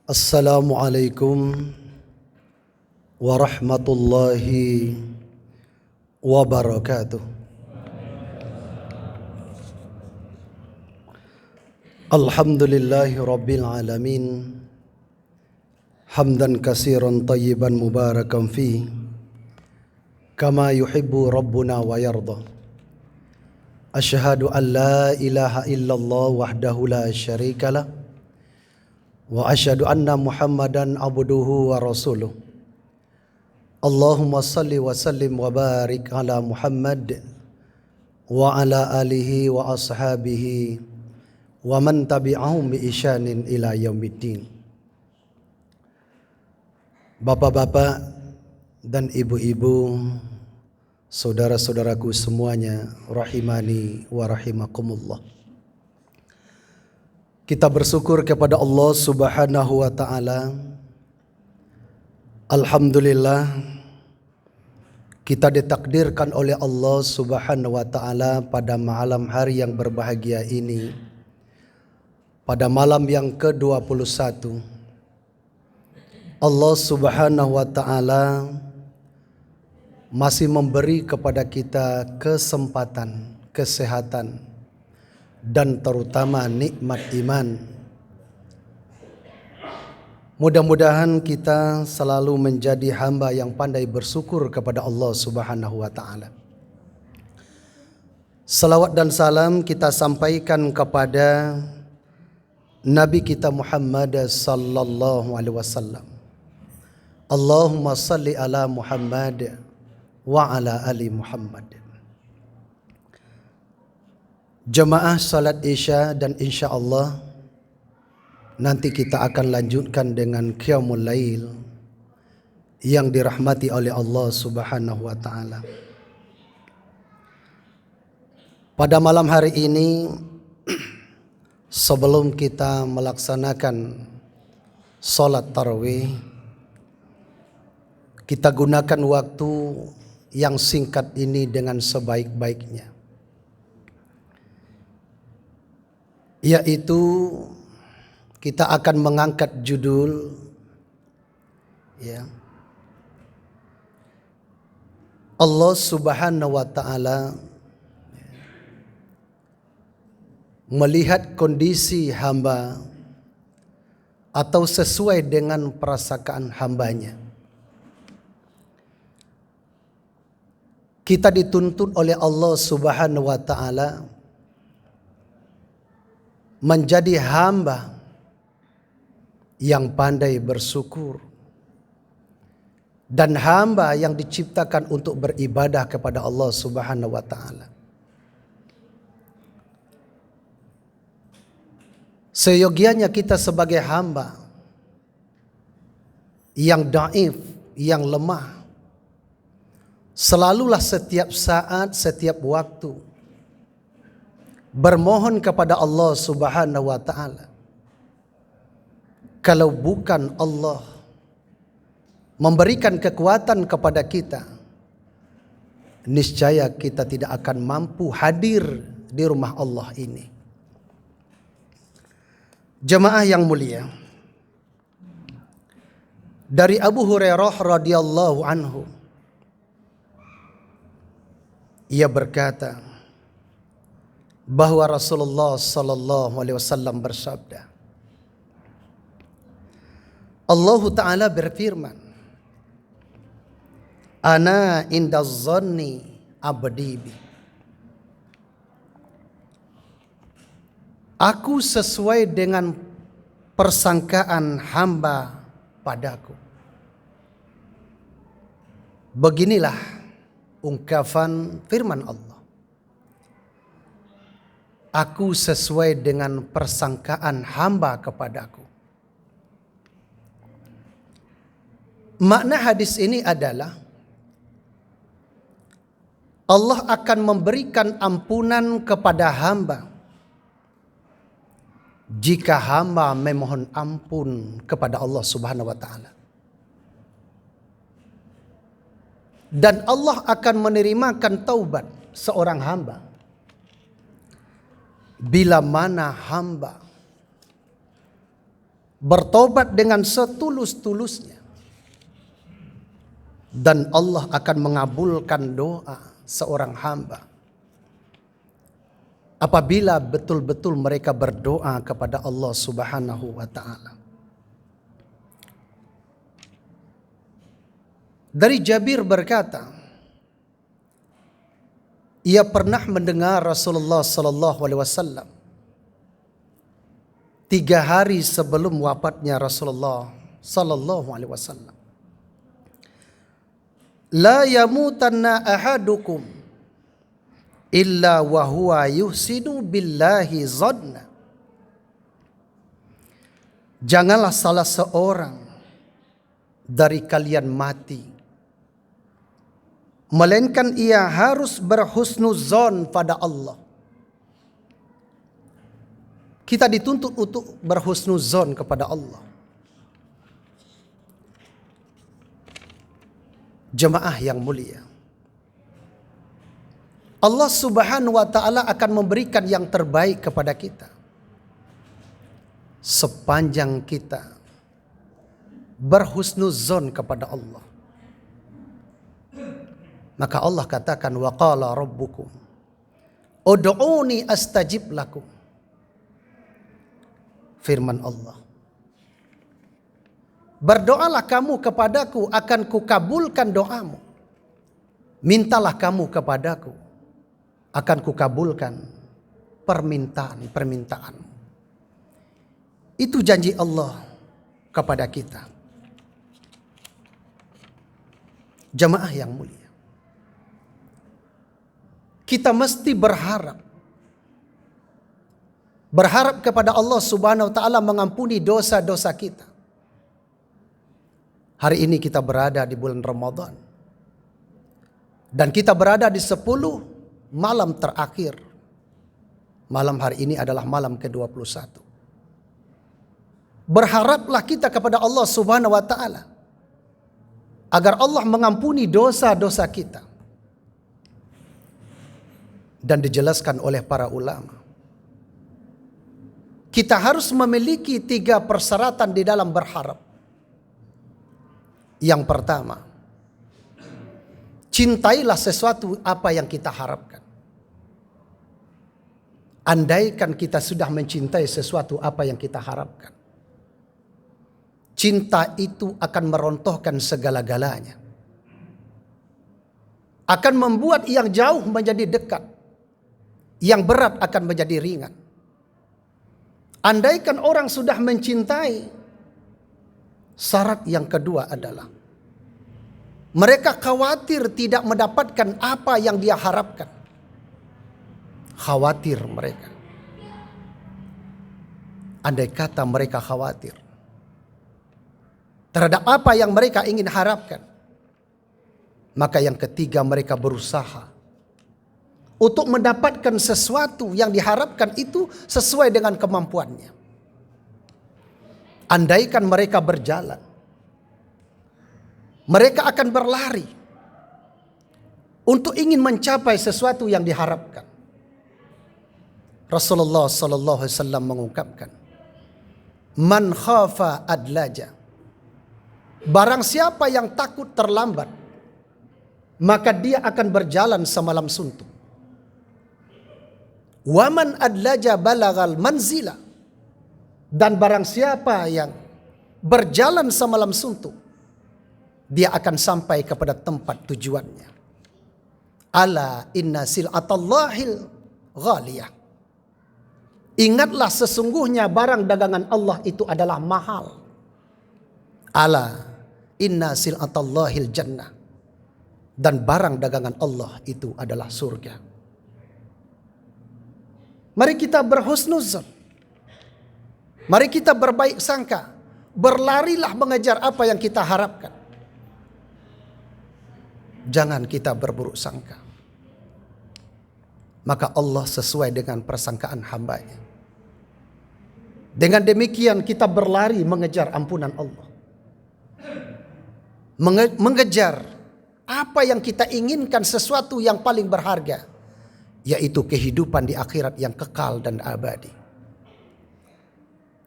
Assalamualaikum warahmatullahi wabarakatuh. Alhamdulillahi rabbil alamin. Hamdan katsiran tayyiban mubarakan fi kama yuhibbu rabbuna wa yarda. Asyhadu an la ilaha illallah wahdahu la syarikalah wa asyhadu anna Muhammadan abduhu wa rasuluh. Allahumma salli wa sallim wa barik ala Muhammad wa ala alihi wa ashabihi wa man tabi'ahum bi ihsanin ila yaumiddin. Bapak-bapak dan ibu-ibu, saudara-saudaraku semuanya, rahimani wa rahimakumullah. Kita bersyukur kepada Allah Subhanahu wa taala. Alhamdulillah, kita ditakdirkan oleh Allah Subhanahu wa taala pada malam hari yang berbahagia ini, pada malam yang ke-21, Allah Subhanahu wa taala masih memberi kepada kita kesempatan, kesehatan, dan terutama nikmat iman. Mudah-mudahan kita selalu menjadi hamba yang pandai bersyukur kepada Allah Subhanahu wa taala. Salawat dan salam kita sampaikan kepada Nabi kita Muhammad sallallahu alaihi wasallam. Allahumma salli ala Muhammad wa ala ali Muhammad. Jemaah salat Isya, dan insya Allah nanti kita akan lanjutkan dengan Qiyamul Lail yang dirahmati oleh Allah Subhanahu wa taala. Pada malam hari ini, sebelum kita melaksanakan salat tarawih, kita gunakan waktu yang singkat ini dengan sebaik-baiknya, yaitu kita akan mengangkat judul Allah Subhanahu wa taala melihat kondisi hamba atau sesuai dengan perasaan hambanya. Kita dituntut oleh Allah Subhanahu wa taala menjadi hamba yang pandai bersyukur dan hamba yang diciptakan untuk beribadah kepada Allah Subhanahu wa taala. Seyogianya kita sebagai hamba yang dhaif, yang lemah, selalulah setiap saat, setiap waktu bermohon kepada Allah Subhanahu wa taala. Kalau bukan Allah memberikan kekuatan kepada kita, niscaya kita tidak akan mampu hadir di rumah Allah ini. Jemaah yang mulia, dari Abu Hurairah radhiyallahu anhu, ia berkata bahwa Rasulullah sallallahu alaihi wasallam bersabda, Allah Ta'ala berfirman, Ana inda zanni abdi bi. Aku sesuai dengan persangkaan hamba padaku. Beginilah ungkapan firman Allah. Aku sesuai dengan persangkaan hamba kepadaku. Makna hadis ini adalah Allah akan memberikan ampunan kepada hamba jika hamba memohon ampun kepada Allah Subhanahu wa taala. Dan Allah akan menerimakan taubat seorang hamba bila mana hamba bertobat dengan setulus-tulusnya, dan Allah akan mengabulkan doa seorang hamba apabila betul-betul mereka berdoa kepada Allah Subhanahu wa taala. Dari Jabir berkata, ia pernah mendengar Rasulullah sallallahu alaihi wasallam 3 hari sebelum wafatnya Rasulullah sallallahu alaihi wasallam, la yamutanna ahadukum illa wa huwa yuhsinu billahi zanna. Janganlah salah seorang dari kalian mati melainkan ia harus berhusnuzon pada Allah. Kita dituntut untuk berhusnuzon kepada Allah. Jemaah yang mulia, Allah Subhanahu wa taala akan memberikan yang terbaik kepada kita sepanjang kita berhusnuzon kepada Allah. Maka Allah katakan, wa qala rabbukum ud'uni astajib lakum. Firman Allah, berdoalah kamu kepadaku, akan kukabulkan doamu. Mintalah kamu kepadaku, akan kukabulkan permintaan-permintaanmu. Itu janji Allah kepada kita. Jemaah yang mulia, kita mesti berharap kepada Allah Subhanahu wa taala mengampuni dosa-dosa kita. Hari ini kita berada di bulan Ramadan, dan kita berada di 10 malam terakhir. Malam hari ini adalah malam ke-21. Berharaplah kita kepada Allah Subhanahu wa taala agar Allah mengampuni dosa-dosa kita. Dan dijelaskan oleh para ulama, kita harus memiliki 3 persyaratan di dalam berharap. Yang pertama, cintailah sesuatu apa yang kita harapkan. Andaikan kita sudah mencintai sesuatu apa yang kita harapkan, cinta itu akan merontohkan segala-galanya, akan membuat yang jauh menjadi dekat, yang berat akan menjadi ringan. Andaikan orang sudah mencintai, syarat yang kedua adalah mereka khawatir tidak mendapatkan apa yang dia harapkan. Khawatir mereka. Andai kata mereka khawatir terhadap apa yang mereka ingin harapkan, maka yang ketiga mereka berusaha untuk mendapatkan sesuatu yang diharapkan itu sesuai dengan kemampuannya. Andaikan mereka berjalan, mereka akan berlari untuk ingin mencapai sesuatu yang diharapkan. Rasulullah sallallahu alaihi wasallam mengungkapkan, man khafa adlaja. Barang siapa yang takut terlambat, maka dia akan berjalan semalam suntuk. Waman adlaja balagal manzila. Dan barang siapa yang berjalan semalam suntuk, dia akan sampai kepada tempat tujuannya. Ala inna sil'atallahil ghaliyah. Ingatlah sesungguhnya barang dagangan Allah itu adalah mahal. Ala inna sil'atallahil jannah. Dan barang dagangan Allah itu adalah surga. Mari kita berhusnuzon. Mari kita berbaik sangka. Berlarilah mengejar apa yang kita harapkan. Jangan kita berburuk sangka. Maka Allah sesuai dengan persangkaan hambanya. Dengan demikian kita berlari mengejar ampunan Allah. Mengejar apa yang kita inginkan, sesuatu yang paling berharga, yaitu kehidupan di akhirat yang kekal dan abadi.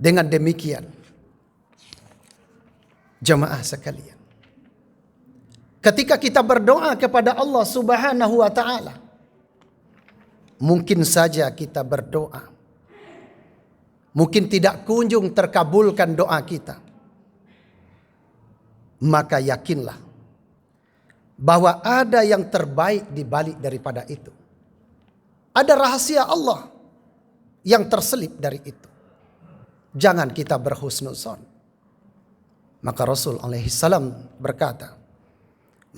Dengan demikian Jemaah sekalian, ketika kita berdoa kepada Allah Subhanahu wa taala, mungkin saja kita berdoa, mungkin tidak kunjung terkabulkan doa kita. Maka yakinlah bahwa ada yang terbaik di balik daripada itu. Ada rahasia Allah yang terselip dari itu. Jangan kita berhusnuzon. Maka Rasul alaihi salam berkata,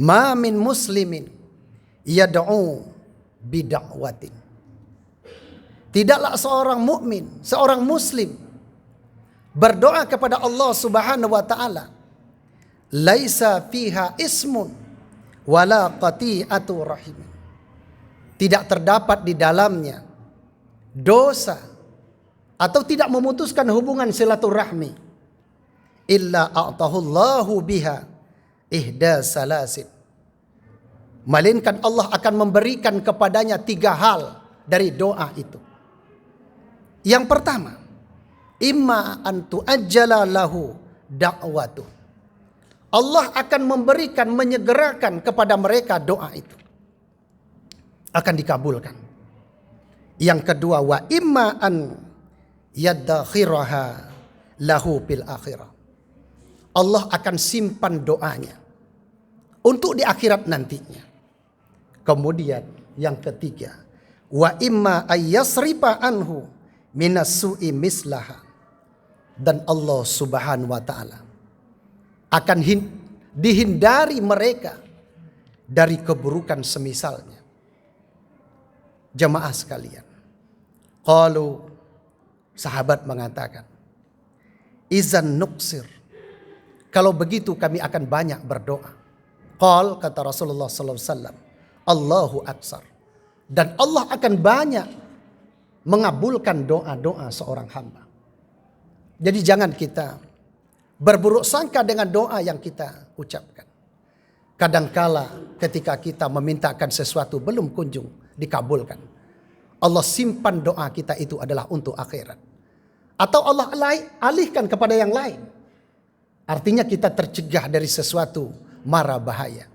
"Ma min muslimin yad'u bid'awatin." Tidaklah seorang mukmin, seorang muslim berdoa kepada Allah Subhanahu wa taala, laisa fiha ismun wala qati'atu rahim. Tidak terdapat di dalamnya dosa atau tidak memutuskan hubungan silaturahmi, illa a'tahullahu biha ihda salasin. Melainkan Allah akan memberikan kepadanya 3 hal dari doa itu. Yang pertama, imma an tu'ajjala lahu da'watu. Allah akan memberikan, menyegerakan kepada mereka doa itu. Akan dikabulkan. Yang kedua, wa imma an yaddakhiraha lahu bil akhirah. Allah akan simpan doanya untuk di akhirat nantinya. Kemudian yang ketiga, wa imma ayyasrifa anhu minas su'i mislaha. Dan Allah Subhanahu wa taala akan dihindari mereka dari keburukan semisalnya. Jemaah sekalian, qalu, sahabat mengatakan, izan nuksir, kalau begitu kami akan banyak berdoa. Qal, kata Rasulullah sallallahu alaihi wasallam, Allahu aksar. Dan Allah akan banyak mengabulkan doa-doa seorang hamba. Jadi jangan kita berburuk sangka dengan doa yang kita ucapkan. Kadangkala ketika kita memintakan sesuatu belum kunjung dikabulkan, Allah simpan doa kita itu adalah untuk akhirat. Atau Allah alihkan kepada yang lain. Artinya kita tercegah dari sesuatu mara bahaya.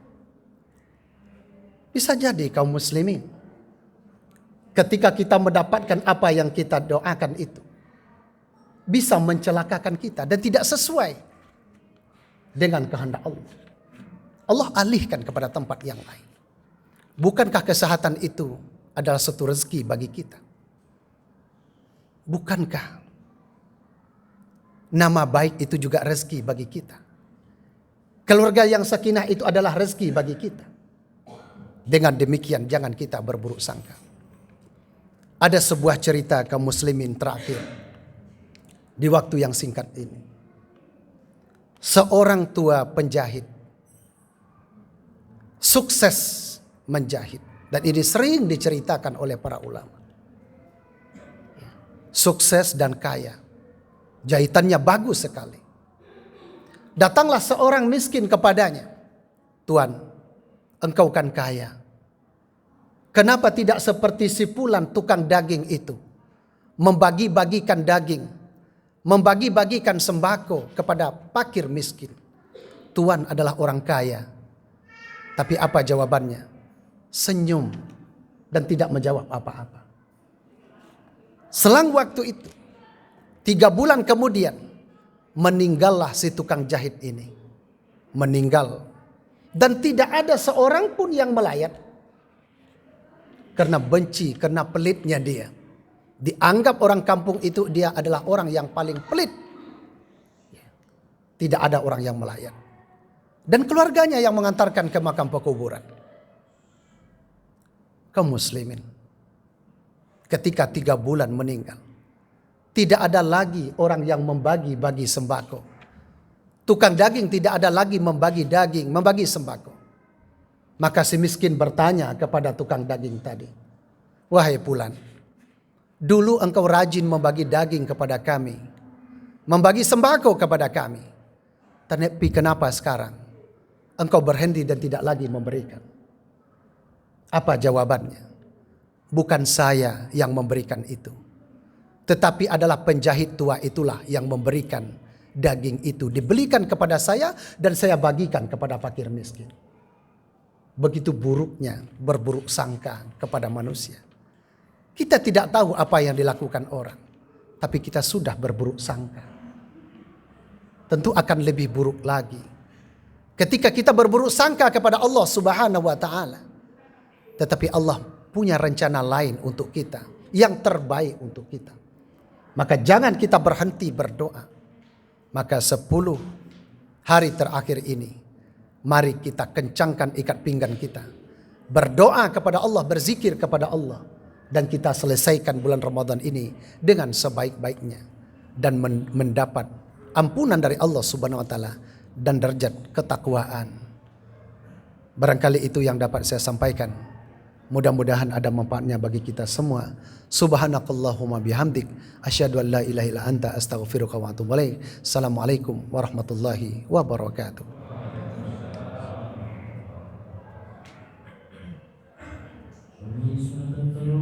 Bisa jadi kaum muslimin, ketika kita mendapatkan apa yang kita doakan itu, bisa mencelakakan kita dan tidak sesuai dengan kehendak Allah. Allah alihkan kepada tempat yang lain. Bukankah kesehatan itu adalah satu rezeki bagi kita? Bukankah nama baik itu juga rezeki bagi kita? Keluarga yang sakinah itu adalah rezeki bagi kita. Dengan demikian jangan kita berburuk sangka. Ada sebuah cerita kaum muslimin terakhir di waktu yang singkat ini. Seorang tua penjahit sukses menjahit, dan ini sering diceritakan oleh para ulama. Sukses dan kaya, jahitannya bagus sekali. Datanglah seorang miskin kepadanya, "Tuan, engkau kan kaya. Kenapa tidak seperti si fulan tukang daging itu, membagi-bagikan daging, membagi-bagikan sembako kepada fakir miskin? Tuan adalah orang kaya." Tapi apa jawabannya? Senyum dan tidak menjawab apa-apa. Selang waktu itu, 3 bulan kemudian, meninggallah si tukang jahit ini. Meninggal. Dan tidak ada seorang pun yang melayat. Karena benci, karena pelitnya dia. Dianggap orang kampung itu dia adalah orang yang paling pelit. Tidak ada orang yang melayat. Dan keluarganya yang mengantarkan ke makam pekuburan. Kaum muslimin, ketika 3 bulan meninggal, tidak ada lagi orang yang membagi-bagi sembako. Tukang daging tidak ada lagi membagi daging, membagi sembako. Maka si miskin bertanya kepada tukang daging tadi, "Wahai fulan, dulu engkau rajin membagi daging kepada kami, membagi sembako kepada kami. Tapi kenapa sekarang engkau berhenti dan tidak lagi memberikan?" Apa jawabannya? "Bukan saya yang memberikan itu, tetapi adalah penjahit tua itulah yang memberikan daging itu dibelikan kepada saya dan saya bagikan kepada fakir miskin. Begitu buruknya berburuk sangka kepada manusia. Kita tidak tahu apa yang dilakukan orang, tapi kita sudah berburuk sangka. Tentu akan lebih buruk lagi ketika kita berburuk sangka kepada Allah Subhanahu wa taala. Tetapi Allah punya rencana lain untuk kita, yang terbaik untuk kita. Maka jangan kita berhenti berdoa. Maka 10 hari terakhir ini, mari kita kencangkan ikat pinggang kita. Berdoa kepada Allah, berzikir kepada Allah. Dan kita selesaikan bulan Ramadan ini dengan sebaik-baiknya. Dan mendapat ampunan dari Allah Subhanahu wa taala dan derajat ketakwaan. Barangkali itu yang dapat saya sampaikan. Mudah-mudahan ada manfaatnya bagi kita semua. Subhanakallahumma bihamdik asyhadu an la ilaha illa anta astaghfiruka wa atubu ilaik. Assalamualaikum warahmatullahi wabarakatuh. Bismillahirrahmanirrahim.